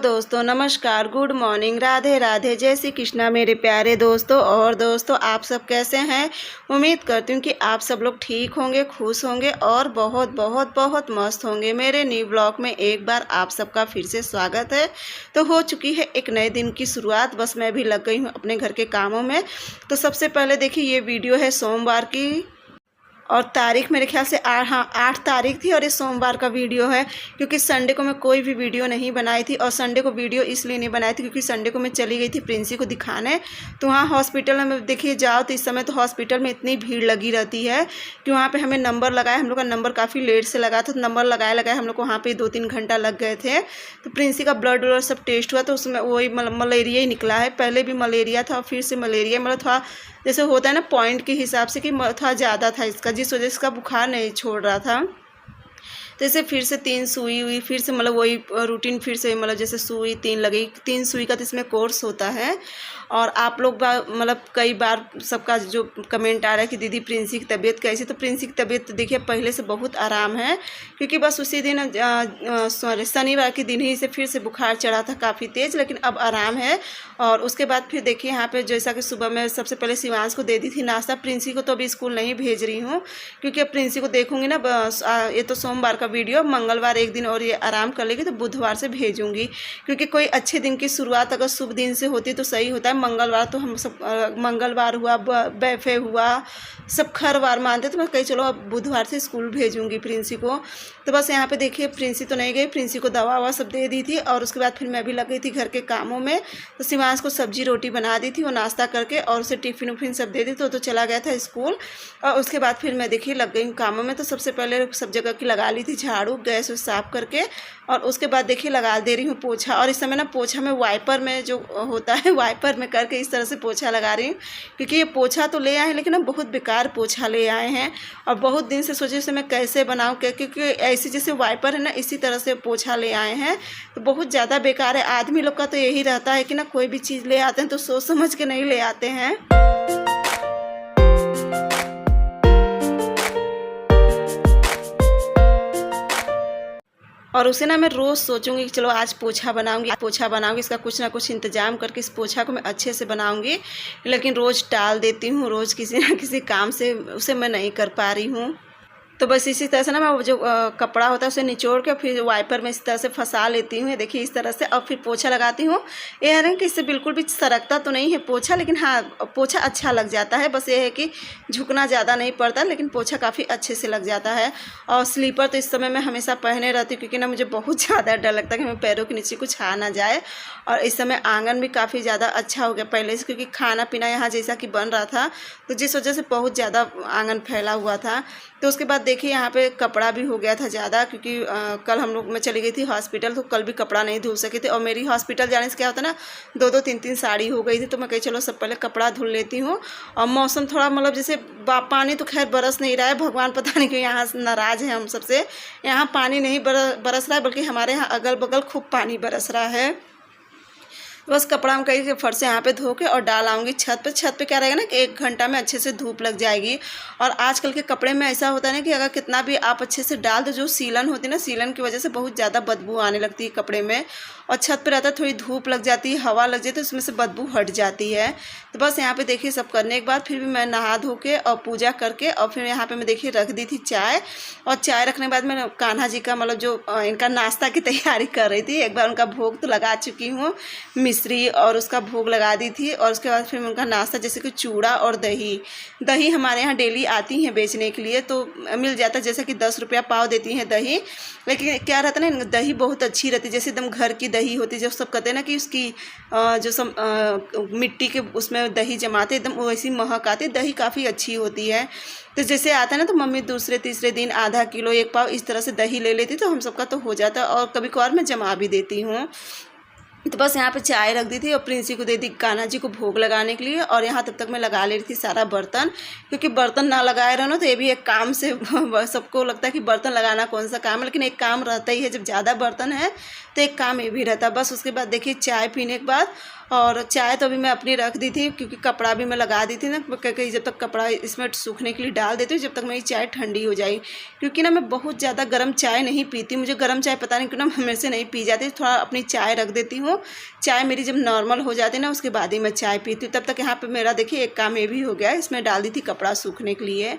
दोस्तों नमस्कार, good morning, Radhe Radhe, जय श्री कृष्णा मेरे प्यारे दोस्तों। और दोस्तों आप सब कैसे हैं? उम्मीद करती हूँ कि आप सब लोग ठीक होंगे, खुश होंगे और बहुत बहुत बहुत मस्त होंगे। मेरे न्यू ब्लॉग में एक बार आप सबका फिर से स्वागत है। तो हो चुकी है एक नए दिन की शुरुआत, बस मैं भी लग गई हूँ अपने घर के कामों में। तो सबसे पहले देखिए, ये वीडियो है सोमवार की और तारीख मेरे ख्याल से 8 तारीख थी और ये सोमवार का वीडियो है, क्योंकि संडे को मैं कोई भी वीडियो नहीं बनाई थी। और संडे को वीडियो इसलिए नहीं बनाई थी क्योंकि संडे को मैं चली गई थी प्रिंसी को दिखाने। तो वहाँ हॉस्पिटल में देखिए जाओ तो इस समय तो हॉस्पिटल में इतनी भीड़ लगी रहती है कि वहाँ पर हमें नंबर लगाया, हम लोग का नंबर काफ़ी लेट से लगा था। तो नंबर लगाए हम लोग को वहाँ पर 2-3 घंटा लग गए थे। तो प्रिंसी का ब्लड व्लड सब टेस्ट हुआ तो उसमें वही मलेरिया ही निकला है। पहले भी मलेरिया था और फिर से मलेरिया, मतलब थोड़ा जैसे होता है ना पॉइंट के हिसाब से कि थोड़ा ज़्यादा था इसका, जिस वजह से इसका बुखार नहीं छोड़ रहा था। तो इसे फिर से 3 सुई हुई, फिर से मतलब वही रूटीन फिर से, मतलब जैसे सुई 3 लगी, 3 सुई का तो इसमें कोर्स होता है। और आप लोग मतलब कई बार सबका जो कमेंट आ रहा है कि दीदी प्रिंसी की तबीयत कैसी। तो प्रिंसी की तबीयत देखिए पहले से बहुत आराम है, क्योंकि बस उसी दिन शनिवार के दिन ही इसे फिर से बुखार चढ़ा था काफ़ी तेज़, लेकिन अब आराम है। और उसके बाद फिर देखिए यहाँ पे जैसा कि सुबह मैं सबसे पहले शिवांश को दे दी थी नाश्ता। प्रिंसी को तो अभी स्कूल नहीं भेज रही हूँ, क्योंकि अब प्रिंसी को देखूँगी ना, ये तो सोमवार का वीडियो, मंगलवार एक दिन और ये आराम कर लेगी तो बुधवार से भेजूँगी। क्योंकि कोई अच्छे दिन की शुरुआत अगर शुभ दिन से होती तो सही होता है। मंगलवार तो हम सब मंगलवार हुआ, बैफे हुआ, सब खरवार मानते, तो मैं कही चलो अब बुधवार से स्कूल भेजूँगी प्रिंसी को। तो बस यहाँ पे देखिए प्रिंसी तो नहीं गई, प्रिंसी को दवा ववा सब दे दी थी। और उसके बाद फिर मैं भी लग गई थी घर के कामों में। तो शिवांश को सब्जी रोटी बना दी थी, वो नाश्ता करके, और उसे टिफ़िन उफिन सब दे दी तो चला गया था स्कूल। और उसके बाद फिर मैं देखिए लग गई हूँ कामों में। तो सबसे पहले सब जगह की लगा ली थी झाड़ू, गैस साफ करके, और उसके बाद देखिए लगा दे रही हूँ पोछा। और इस समय ना पोछा में वाइपर में जो होता है, वाइपर में करके इस तरह से पोछा लगा रही हूँ। क्योंकि ये पोछा तो ले आए हैं लेकिन ना बहुत बेकार पोछा ले आए हैं। और बहुत दिन से सोचे इसे मैं कैसे बनाऊँ, क्योंकि ऐसी जैसे वाइपर है ना इसी तरह से पोछा ले आए हैं, तो बहुत ज़्यादा बेकार है। आदमी लोग का तो यही रहता है कि ना कोई भी चीज़ ले आते हैं तो सोच समझ के नहीं ले आते हैं। और उसे ना मैं रोज़ सोचूंगी कि चलो आज पोछा बनाऊंगी, इसका कुछ ना कुछ इंतजाम करके इस पोछा को मैं अच्छे से बनाऊंगी। लेकिन रोज़ टाल देती हूँ, रोज़ किसी ना किसी काम से उसे मैं नहीं कर पा रही हूँ। तो बस इसी तरह से ना मैं जो कपड़ा होता है उसे निचोड़ के फिर वाइपर में इस तरह से फंसा लेती हूँ, देखिए इस तरह से, और फिर पोछा लगाती हूँ। ये है ना कि इससे बिल्कुल भी सरकता तो नहीं है पोछा, लेकिन हाँ पोछा अच्छा लग जाता है। बस ये है कि झुकना ज़्यादा नहीं पड़ता, लेकिन पोछा काफ़ी अच्छे से लग जाता है। और स्लीपर तो इस समय मैं हमेशा पहने रहती हूँ, क्योंकि ना मुझे बहुत ज़्यादा डर लगता है कि मेरे पैरों के नीचे कुछ आ ना जाए। और इस समय आंगन भी काफ़ी ज़्यादा अच्छा हो गया पहले से, क्योंकि खाना पीना यहाँ जैसा कि बन रहा था तो जिस वजह से बहुत ज़्यादा आंगन फैला हुआ था। तो उसके बाद देखिए यहाँ पे कपड़ा भी हो गया था ज़्यादा, क्योंकि कल हम लोग मैं चली गई थी हॉस्पिटल, तो कल भी कपड़ा नहीं धुल सके थे। और मेरी हॉस्पिटल जाने से क्या होता ना, 2-2 3-3 साड़ी हो गई थी। तो मैं कही चलो सब पहले कपड़ा धुल लेती हूँ। और मौसम थोड़ा मतलब जैसे पानी तो खैर बरस नहीं रहा है, भगवान पता नहीं क्यों यहाँ नाराज़ है हम सबसे। यहाँ पानी नहीं बरस रहा है, बल्कि हमारे यहाँ अगल बगल खूब पानी बरस रहा है। बस कपड़ा हम कहीं फर्श से यहाँ पे धो के और डाल आऊँगी छत पे क्या रहेगा ना कि 1 घंटा में अच्छे से धूप लग जाएगी। और आजकल के कपड़े में ऐसा होता है ना कि अगर कितना भी आप अच्छे से डाल दो, जो सीलन होती है ना, सीलन की वजह से बहुत ज़्यादा बदबू आने लगती है कपड़े में। और छत पे रहता है थोड़ी धूप लग जाती है, हवा लग जाती है, तो उसमें से बदबू हट जाती है। तो बस यहाँ पे देखिए सब करने के बाद फिर भी मैं नहा धो के और पूजा करके, और फिर यहाँ पे मैं देखिए रख दी थी चाय। और चाय रखने के बाद मैं कान्हा जी का मतलब जो इनका नाश्ता की तैयारी कर रही थी। एक बार उनका भोग तो लगा चुकी हूँ, मिश्री और उसका भोग लगा दी थी। और उसके बाद फिर उनका नाश्ता जैसे कि चूड़ा और दही हमारे यहाँ डेली आती हैं बेचने के लिए, तो मिल जाता है। जैसे कि 10 रुपया पाव देती हैं दही, लेकिन क्या रहता है ना, दही बहुत अच्छी रहती है, जैसे एकदम घर की दही होती है। जो सब कहते हैं ना कि उसकी जो सब मिट्टी के उसमें दही जमाते एकदम वैसी महक आती है, दही काफ़ी अच्छी होती है। तो जैसे आता है ना, तो मम्मी दूसरे तीसरे दिन आधा किलो 1 पाव इस तरह से दही ले लेती, तो हम सबका तो हो जाता है। और कभी कभार मैं जमा भी देती हूँ। तो बस यहाँ पे चाय रख दी थी और प्रिंसी को दे दी कान्हा जी को भोग लगाने के लिए। और यहाँ तब तक मैं लगा ले रही थी सारा बर्तन, क्योंकि बर्तन ना लगाए रहो ना तो ये भी एक काम से सबको लगता है कि बर्तन लगाना कौन सा काम है, लेकिन एक काम रहता ही है। जब ज़्यादा बर्तन है तो एक काम ये भी रहता। बस उसके बाद देखिए चाय पीने के बाद, और चाय तो अभी मैं अपनी रख दी थी क्योंकि कपड़ा भी मैं लगा दी थी ना, कहीं जब तक कपड़ा इसमें सूखने के लिए डाल देती हूँ जब तक मेरी चाय ठंडी हो जाए। क्योंकि ना मैं बहुत ज़्यादा गर्म चाय नहीं पीती, मुझे गर्म चाय पता नहीं क्यों ना मेरे से नहीं पी जाती। थोड़ा अपनी चाय रख देती हूँ, चाय मेरी जब नॉर्मल हो जाती है ना उसके बाद ही मैं चाय पीती हूँ। तब तक यहाँ पे मेरा देखिए एक काम ये भी हो गया, इसमें डाल दी थी कपड़ा सूखने के लिए।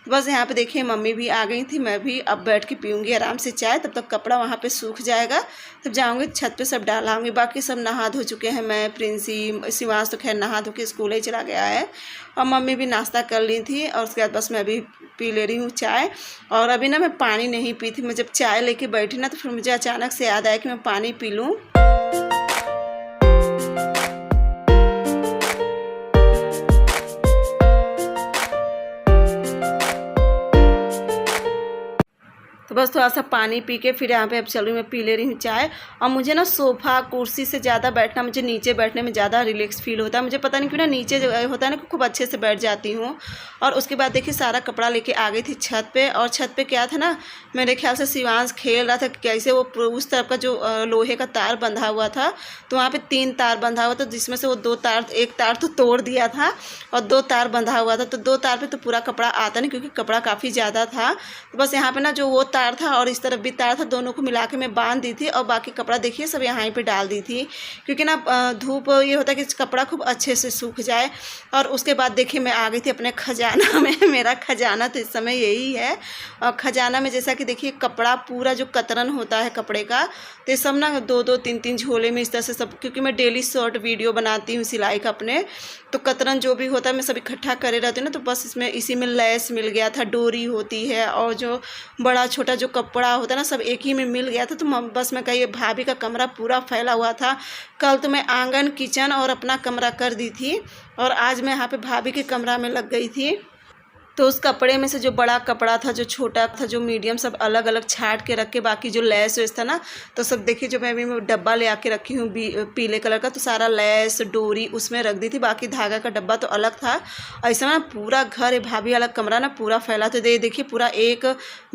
तो बस यहाँ पे देखिए मम्मी भी आ गई थी, मैं भी अब बैठ के पीऊँगी आराम से चाय, तब तक कपड़ा वहाँ पे सूख जाएगा। तब जाऊँगी छत पे सब डालाऊँगी। बाकी सब नहा धो चुके हैं, मैं प्रिंसी शिवांश तो खैर नहा धो के स्कूल ही चला गया है, और मम्मी भी नाश्ता कर ली थी। और उसके बाद बस मैं भी पी ले रही हूँ चाय। और अभी ना मैं पानी नहीं पी थी, मैं जब चाय लेके बैठी ना तो फिर मुझे अचानक से याद आया कि मैं पानी पी लूँ। तो बस थोड़ा सा पानी पी के फिर यहाँ पे अब चल रही मैं पी ले रही हूँ चाय। और मुझे ना सोफ़ा कुर्सी से ज़्यादा बैठना, मुझे नीचे बैठने में ज़्यादा रिलैक्स फील होता है। मुझे पता नहीं क्यों ना नीचे जो होता है ना खूब अच्छे से बैठ जाती हूँ। और उसके बाद देखिए सारा कपड़ा लेके आ गई थी छत पे। और छत पे क्या था ना, मेरे ख्याल से शिवांश खेल रहा था कैसे वो उस तरफ का जो लोहे का तार बंधा हुआ था, तो वहाँ पर 3 तार बंधा हुआ था, जिसमें से वो 2 तार, एक तार तो तोड़ दिया था और 2 तार बंधा हुआ था। तो 2 तार पर तो पूरा कपड़ा आता नहीं क्योंकि कपड़ा काफ़ी ज़्यादा था। तो बस यहाँ पर ना जो वो तार था और इस तरफ भी तार था, दोनों को मिला के मैं बांध दी थी। और बाकी कपड़ा देखिए सब यहाँ पे डाल दी थी, क्योंकि ना धूप ये होता है कि कपड़ा खूब अच्छे से सूख जाए। और उसके बाद देखिए मैं आ गई थी अपने खजाना में। मेरा खजाना तो इस समय यही है। और खजाना में जैसा कि देखिए कपड़ा पूरा जो कतरन होता है कपड़े का, तो ये सब ना 2-2 3-3 झोले में इस तरह से सब, क्योंकि मैं डेली शॉर्ट वीडियो बनाती हूँ सिलाई का अपने, तो कतरन जो भी होता है मैं सब इकट्ठा करे रहती हूँ ना। तो बस इसमें इसी में लैस मिल गया था, डोरी होती है, और जो बड़ा छोटा जो कपड़ा होता है ना सब एक ही में मिल गया था। तो बस मैं कही भाभी का कमरा पूरा फैला हुआ था। कल तो मैं आंगन किचन और अपना कमरा कर दी थी, और आज मैं यहाँ पे भाभी के कमरा में लग गई थी। तो उस कपड़े में से जो बड़ा कपड़ा था, जो छोटा था, जो मीडियम, सब अलग अलग छाट के रख के, बाकी जो लैस वैस था ना तो सब देखिए जो मैं अभी डब्बा ले आके रखी हूँ पीले कलर का, तो सारा लैस डोरी उसमें रख दी थी। बाकी धागा का डब्बा तो अलग था। ऐसा ना पूरा घर है, भाभी वाला कमरा ना पूरा फैला। तो देखिए पूरा एक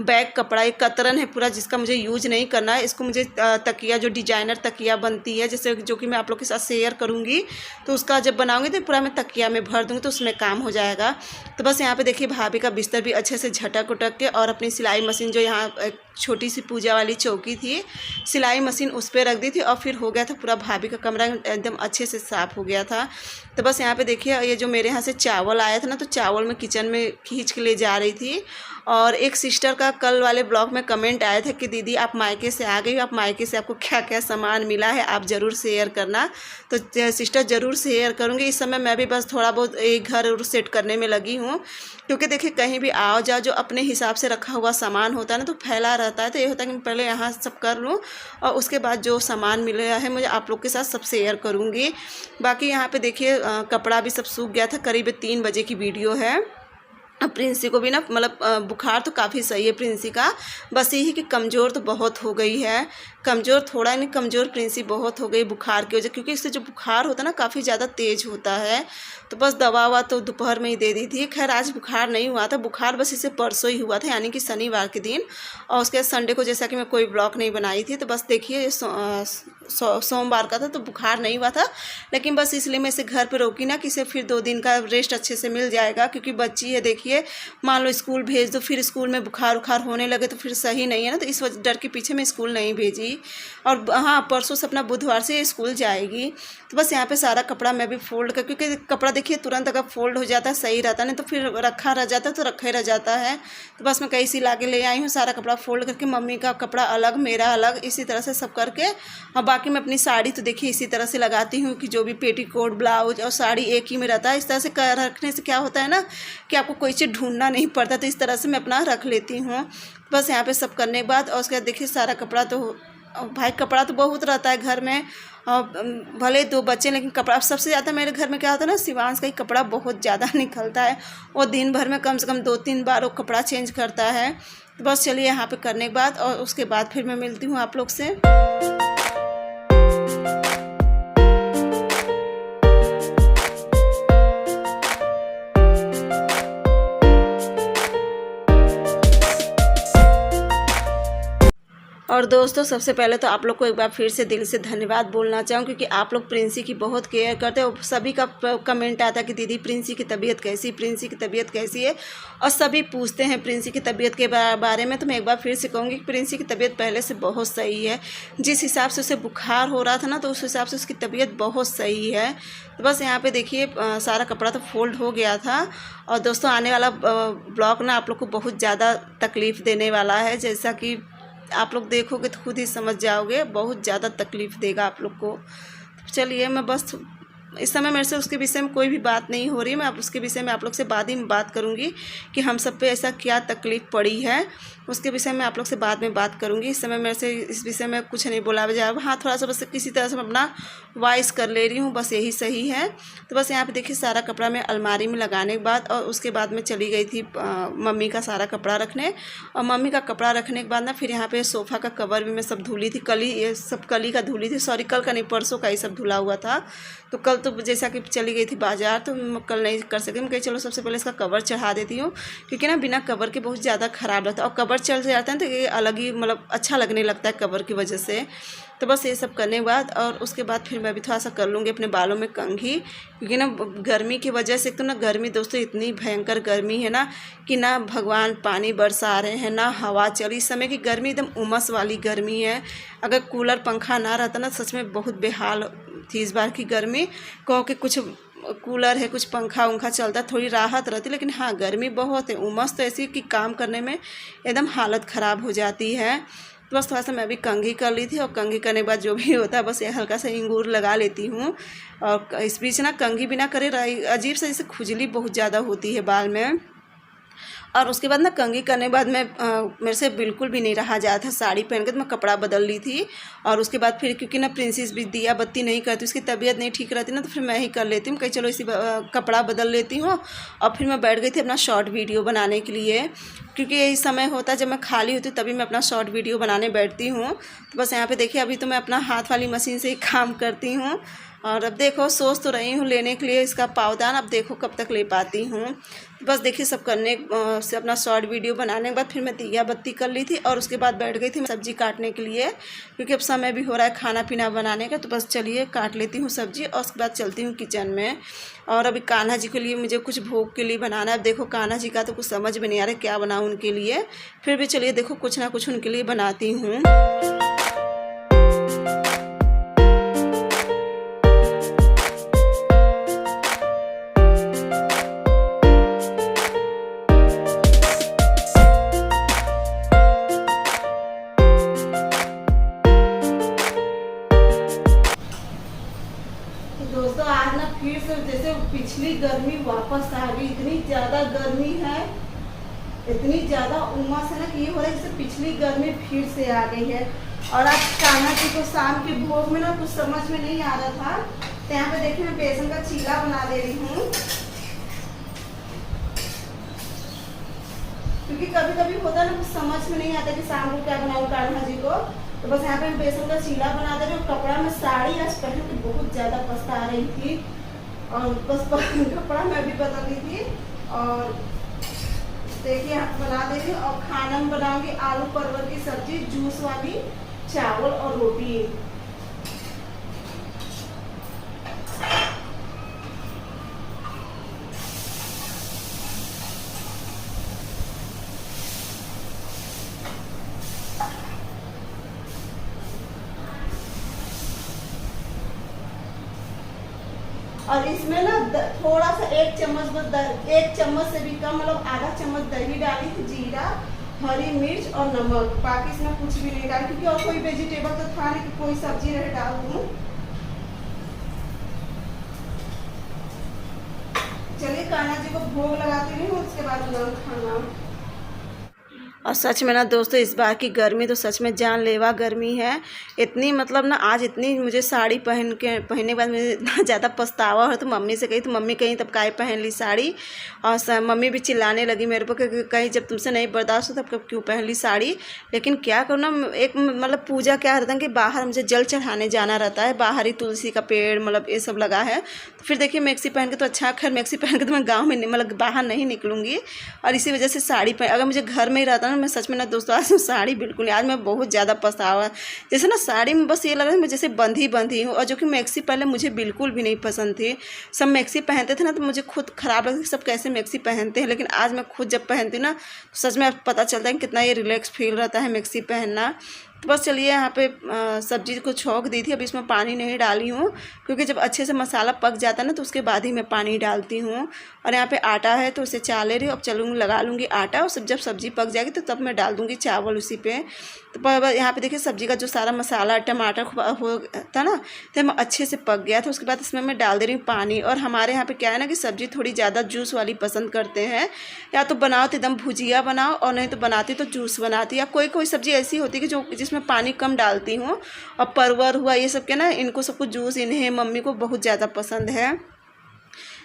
बैग कपड़ा, एक कतरन है पूरा, जिसका मुझे यूज नहीं करना है। इसको मुझे तकिया, जो डिजाइनर तकिया बनती है जैसे, जो कि मैं आप लोग के साथ शेयर करूँगी, तो उसका जब बनाऊँगी तो पूरा मैं तकिया में भर दूँगी, तो उसमें काम हो जाएगा। तो बस यहाँ पे देखिए भाभी का बिस्तर भी अच्छे से झटक उटक के, और अपनी सिलाई मशीन जो यहाँ छोटी सी पूजा वाली चौकी थी, सिलाई मशीन उस पर रख दी थी। और फिर हो गया था पूरा भाभी का कमरा एकदम अच्छे से साफ़ हो गया था। तो बस यहाँ पे देखिए ये जो मेरे यहाँ से चावल आया था ना, तो चावल मैं किचन में खींच के ले जा रही थी। और एक सिस्टर का कल वाले ब्लॉग में कमेंट आया था कि दीदी आप मायके से आ गई हो, आप मायके से आपको क्या क्या सामान मिला है आप ज़रूर शेयर करना। तो सिस्टर ज़रूर शेयर करूँगी। इस समय मैं भी बस थोड़ा बहुत एक घर सेट करने में लगी हूँ, क्योंकि देखिए कहीं भी आओ जाओ जो अपने हिसाब से रखा हुआ सामान होता है ना, तो फैला रहता है। तो ये होता है कि मैं पहले यहाँ सब कर लूँ, और उसके बाद जो सामान मिला है मुझे आप लोग के साथ सब शेयर करूँगी। बाकी यहाँ पे देखिए कपड़ा भी सब सूख गया था। करीब 3 बजे की वीडियो है। अब प्रिंसी को भी ना मतलब बुखार तो काफ़ी सही है प्रिंसी का, बस यही कि कमज़ोर तो बहुत हो गई है। कमज़ोर थोड़ा नहीं, कमज़ोर प्रिंसी बहुत हो गई बुखार की वजह, क्योंकि इससे जो बुखार होता है ना काफ़ी ज़्यादा तेज़ होता है। तो बस दवा ववा तो दोपहर में ही दे दी थी। खैर आज बुखार नहीं हुआ था, बुखार बस इसे परसों ही हुआ था, यानी कि शनिवार के दिन। और उसके बाद संडे को जैसा कि मैं कोई ब्लॉग नहीं बनाई थी, तो बस देखिए सोमवार का था, तो बुखार नहीं हुआ था। लेकिन बस इसलिए मैं इसे घर पर रोकी ना कि इसे फिर 2 दिन का रेस्ट अच्छे से मिल जाएगा, क्योंकि बच्ची है देखिए, मान लो स्कूल भेज दो, फिर स्कूल में बुखार उखार होने लगे तो फिर सही नहीं है ना। तो इस वजह डर के पीछे मैं स्कूल नहीं भेजी। और हाँ, परसों से अपना बुधवार से स्कूल जाएगी। तो बस यहाँ पे सारा कपड़ा मैं भी फोल्ड कर, क्योंकि कपड़ा देखिए तुरंत अगर फोल्ड हो जाता है सही रहता, नहीं तो फिर रखा रह जाता है, तो रखा ही रह जाता है। तो बस मैं कहीं से ला के ले आई हूँ सारा कपड़ा फोल्ड करके, मम्मी का कपड़ा अलग, मेरा अलग, इसी तरह से सब करके। और बाकी मैं अपनी साड़ी तो देखिए इसी तरह से लगाती हूँ कि जो भी पेटीकोट, ब्लाउज और साड़ी एक ही में रहता है। इस तरह से रखने से क्या होता है ना कि आपको कोई चीज़ ढूंढना नहीं पड़ता। तो इस तरह से मैं अपना रख लेती हूँ। बस यहाँ पे सब करने के बाद, और उसके बाद देखिए सारा कपड़ा तो भाई कपड़ा तो बहुत रहता है घर में, और भले 2 बच्चे, लेकिन कपड़ा सबसे ज़्यादा मेरे घर में क्या होता है ना, शिवांश का ही कपड़ा बहुत ज़्यादा निकलता है। वो दिन भर में कम से कम 2-3 बार वो कपड़ा चेंज करता है। तो बस चलिए यहाँ पे करने के बाद, और उसके बाद फिर मैं मिलती हूँ आप लोग से। और दोस्तों सबसे पहले तो आप लोग को एक बार फिर से दिल से धन्यवाद बोलना चाहूँ, क्योंकि आप लोग प्रिंसी की बहुत केयर करते हो। सभी का कमेंट आता है कि दीदी प्रिंसी की तबीयत कैसी, प्रिंसी की तबीयत कैसी है, और सभी पूछते हैं प्रिंसी की तबीयत के बारे में। तो मैं एक बार फिर से कहूँगी कि प्रिंसी की तबीयत पहले से बहुत सही है। जिस हिसाब से उसे बुखार हो रहा था ना, तो उस हिसाब से उसकी तबीयत बहुत सही है। तो बस यहाँ पे देखिए सारा कपड़ा तो फोल्ड हो गया था। और दोस्तों आने वाला ब्लॉग ना आप लोग को बहुत ज़्यादा तकलीफ़ देने वाला है, जैसा कि आप लोग देखोगे तो खुद ही समझ जाओगे, बहुत ज़्यादा तकलीफ़ देगा आप लोग को। चलिए मैं बस इस समय मेरे से उसके विषय में कोई भी बात नहीं हो रही, मैं उसके विषय में आप लोग से बाद ही में बात करूंगी कि हम सब पे ऐसा क्या तकलीफ़ पड़ी है, उसके विषय में आप लोग से बाद में बात करूंगी। इस समय मेरे से इस विषय में कुछ नहीं बोला जा रहा। हाँ थोड़ा सा बस किसी तरह से मैं अपना वॉइस कर ले रही हूँ, बस यही सही है। तो बस यहाँ पे देखिए सारा कपड़ा मैं अलमारी में लगाने के बाद और उसके बाद में चली गई थी मम्मी का सारा कपड़ा रखने। और मम्मी का कपड़ा रखने के बाद ना फिर यहाँ पे सोफ़ा का कवर भी मैं सब धुली थी, कल ही ये सब कल ही का धुली थी, सॉरी कल का नहीं परसों का ही सब धुला हुआ था। तो कल तो जैसा कि चली गई थी बाज़ार, तो मैं कल नहीं कर सकी। मैं कही चलो सबसे पहले इसका कवर चढ़ा देती हूँ, क्योंकि ना बिना कवर के बहुत ज़्यादा ख़राब लगता है, और कवर चढ़ जाता है तो ये अलग ही मतलब अच्छा लगने लगता है कवर की वजह से। तो बस ये सब करने के बाद और उसके बाद फिर मैं भी थोड़ा सा कर लूँगी अपने बालों में कंघी, क्योंकि ना गर्मी की वजह से, तो ना गर्मी दोस्तों इतनी भयंकर गर्मी है ना कि ना भगवान पानी बरसा रहे हैं ना हवा चली। इस समय की गर्मी एकदम उमस वाली गर्मी है। अगर कूलर पंखा ना रहता ना सच में बहुत बेहाल थी इस बार की गर्मी। कहो कि कुछ कूलर है कुछ पंखा उंखा चलता थोड़ी राहत रहती, लेकिन हाँ गर्मी बहुत है, उमस तो ऐसी कि काम करने में एकदम हालत ख़राब हो जाती है। तो बस थोड़ा सा मैं अभी कंघी कर ली थी, और कंघी करने के बाद जो भी होता है बस ये हल्का सा इंगूर लगा लेती हूँ। और इस बीच ना कंघी बिना करे अजीब से जैसे खुजली बहुत ज़्यादा होती है बाल में। और उसके बाद ना कंघी करने के बाद मैं मेरे से बिल्कुल भी नहीं रहा जाता था साड़ी पहन के, तो मैं कपड़ा बदल ली थी। और उसके बाद फिर क्योंकि ना प्रिंसेस भी दिया बत्ती नहीं करती, उसकी तबीयत नहीं ठीक रहती ना, तो फिर मैं ही कर लेती हूँ। कहीं चलो इसी कपड़ा बदल लेती हूँ। और फिर मैं बैठ गई थी अपना शॉर्ट वीडियो बनाने के लिए, क्योंकि यही समय होता है जब मैं खाली होती हूँ तभी मैं अपना शॉर्ट वीडियो बनाने बैठती हूँ। तो बस यहाँ पे देखिए अभी तो मैं अपना हाथ वाली मशीन से ही काम करती हूँ। और अब देखो सोच तो रही हूँ लेने के लिए इसका पावदान, अब देखो कब तक ले पाती हूँ। तो बस देखिए सब करने से अपना शॉर्ट वीडियो बनाने के बाद फिर मैं दिया बत्ती कर ली थी, और उसके बाद बैठ गई थी सब्ज़ी काटने के लिए, क्योंकि अब समय भी हो रहा है खाना पीना बनाने का। तो बस चलिए काट लेती हूँ सब्ज़ी, और उसके बाद चलती हूँ किचन में। और अभी कान्हा जी के लिए मुझे कुछ भोग के लिए बनाना है। अब देखो कान्हा जी का तो कुछ समझ में नहीं आ रहा क्या बनाऊँ उनके लिए, फिर भी चलिए देखो कुछ ना कुछ उनके लिए बनाती हूँ। दोस्तों आज ना फिर से जैसे पिछली गर्मी वापस आ गई। इतनी ज़्यादा गर्मी है, इतनी ज़्यादा उमस है ना कि ये हो रहा है जैसे पिछली गर्मी फिर से आ गई है। और आज कान्हा जी को शाम के भोग में ना कुछ समझ में नहीं आ रहा था, तो यहाँ पे देखिए मैं बेसन का चीला बना दे रही हूँ, क्योंकि कभी कभी होता है ना कुछ समझ में नहीं आता कि शाम को क्या बनाऊँ कान्हा जी को। तो बस यहाँ पे मैं बेसन का चीला बना दे रही हूँ। कपड़ा में साड़ी आज पहन के बहुत ज़्यादा पछता रही थी, और बस कपड़ा मैं भी बदल ली थी। और देखिए बना दे रही हूँ। और खाना में बनाऊंगी आलू परवल की सब्जी, जूस वाली, चावल और रोटी। और इसमें ना थोड़ा सा एक चम्मच से भी कम मतलब आधा चम्मच दही डाली थी, जीरा, हरी मिर्च और नमक। बाकी इसमें कुछ भी नहीं डाली, क्योंकि और कोई वेजिटेबल तो था नहीं कि कोई सब्जी रह डाल दूँ। चलिए कान्हा जी को भोग लगाती हूँ, उसके बाद बनाऊँ खाना। और सच में ना दोस्तों इस बार की गर्मी तो सच में जानलेवा गर्मी है। इतनी मतलब ना आज इतनी मुझे साड़ी पहनने के बाद मुझे इतना ज़्यादा पछतावा हो, तो मम्मी से कही, तो मम्मी कहीं तब काहे पहन ली साड़ी। और मम्मी भी चिल्लाने लगी मेरे को कि कहीं जब तुमसे नहीं बर्दाश्त हो तब क्यों पहन ली साड़ी। लेकिन क्या करूँ ना, एक मतलब पूजा क्या रहता है कि बाहर मुझे जल चढ़ाने जाना रहता है, बाहर ही तुलसी का पेड़ मतलब ये सब लगा है। तो फिर देखिए मैक्सी पहन के तो अच्छा, खैर मैक्सी पहन के तो मैं गाँव में मतलब बाहर नहीं निकलूँगी, और इसी वजह से साड़ी पहन, अगर मुझे घर में ही रहता ना मैं सच में ना दोस्तों आज साड़ी बिल्कुल नहीं, आज मैं बहुत ज़्यादा पछतावा, जैसे ना साड़ी में बस ये लग रहा है मैं जैसे बंधी हूँ। और जो कि मैक्सी पहले मुझे बिल्कुल भी नहीं पसंद थी। सब मैक्सी पहनते थे ना तो मुझे खुद ख़राब लगता था सब कैसे मैक्सी पहनते हैं, लेकिन आज मैं खुद जब पहनती हूँ ना तो सच में पता चलता है कि कितना ये रिलैक्स फील रहता है मैक्सी पहनना। तो बस चलिए यहाँ पे सब्जी को छौंक दी थी, अब इसमें पानी नहीं डाली हूँ क्योंकि जब अच्छे से मसाला पक जाता है ना तो उसके बाद ही मैं पानी डालती हूँ। और यहाँ पे आटा है तो उसे चाल ले रही हूँ, अब चलूँगी लगा लूँगी आटा, और जब सब्ज़ी पक जाएगी तो तब मैं डाल दूँगी चावल उसी पे। तो यहाँ पे देखिए सब्ज़ी का जो सारा मसाला टमाटर हो था ना तो अच्छे से पक गया था। उसके बाद इसमें मैं डाल दे रही हूँ पानी। और हमारे यहाँ पे क्या है ना कि सब्ज़ी थोड़ी ज़्यादा जूस वाली पसंद करते हैं, या तो बनाओ तो एकदम भुजिया बनाओ, और नहीं तो बनाती तो जूस बनाती। या कोई सब्ज़ी ऐसी होती है कि जो जिसमें पानी कम डालती हूँ। और परवर हुआ ये सब के ना इनको सबको जूस, इन्हें मम्मी को बहुत ज़्यादा पसंद है।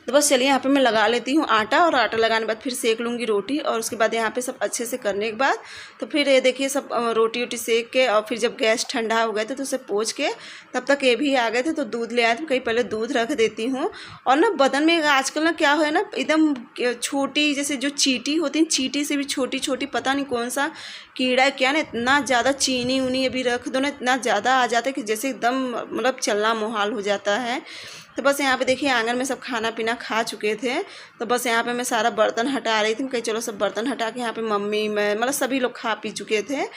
तो बस चलिए यहाँ पे मैं लगा लेती हूँ आटा, और आटा लगाने के बाद फिर सेक लूँगी रोटी। और उसके बाद यहाँ पे सब अच्छे से करने के बाद तो फिर ये देखिए सब रोटी सेक के, और फिर जब गैस ठंडा हो गया था तो उसे पोंछ के तब तक ये भी आ गए थे। तो दूध ले आए थे, कहीं पहले दूध रख देती हूँ। और ना बदन में आजकल ना क्या हो है ना एकदम छोटी, जैसे जो चींटी होती है, चींटी से भी छोटी पता नहीं कौन सा कीड़ा है क्या ना, इतना ज़्यादा चीनी उनी अभी रख दो ना इतना ज़्यादा आ जाता है कि जैसे एकदम मतलब चलना मुहाल हो जाता है। तो बस यहाँ पे देखिए आंगन में सब खाना पीना खा चुके थे। तो बस यहाँ पे मैं सारा बर्तन हटा रही थी, कहीं चलो सब बर्तन हटा के यहाँ पे मम्मी मैं मतलब सभी लोग खा पी चुके थे।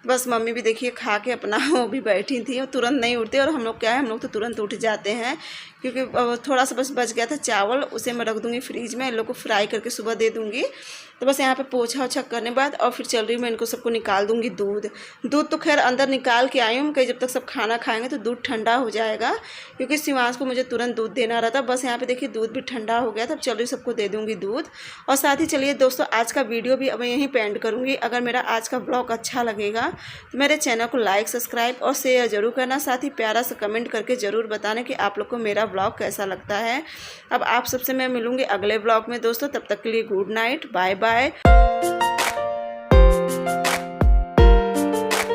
बस मम्मी भी देखिए खा के अपना वो भी बैठी थी, और तुरंत नहीं उठते। और हम लोग क्या है, हम लोग तो तुरंत उठ जाते हैं क्योंकि थोड़ा सा बस बच गया था चावल, उसे मैं रख दूँगी फ्रिज में, इन लोग को फ्राई करके सुबह दे दूँगी। तो बस यहाँ पे पोछा ओछा करने के बाद और फिर चल रही हूँ मैं इनको सबको निकाल दूँगी दूध तो खैर अंदर निकाल के आई हूँ, कहीं जब तक सब खाना खाएंगे तो दूध ठंडा हो जाएगा, क्योंकि शिवांश को मुझे तुरंत दूध देना रहा था। बस यहाँ पे देखिए दूध भी ठंडा हो गया था, अब चल रही सबको दे दूँगी दूध। और साथ ही चलिए दोस्तों आज का वीडियो भी अब मैं यहीं पे एंड करूँगी। अगर मेरा आज का ब्लॉग अच्छा लगेगा तो मेरे चैनल को लाइक सब्सक्राइब और शेयर जरूर करना, साथ ही प्यारा सा कमेंट करके ज़रूर बताना कि आप लोग को मेरा ब्लॉग कैसा लगता है। अब आप सबसे मैं मिलूँगी अगले ब्लॉग में दोस्तों, तब तक के लिए गुड नाइट, बाय बाय।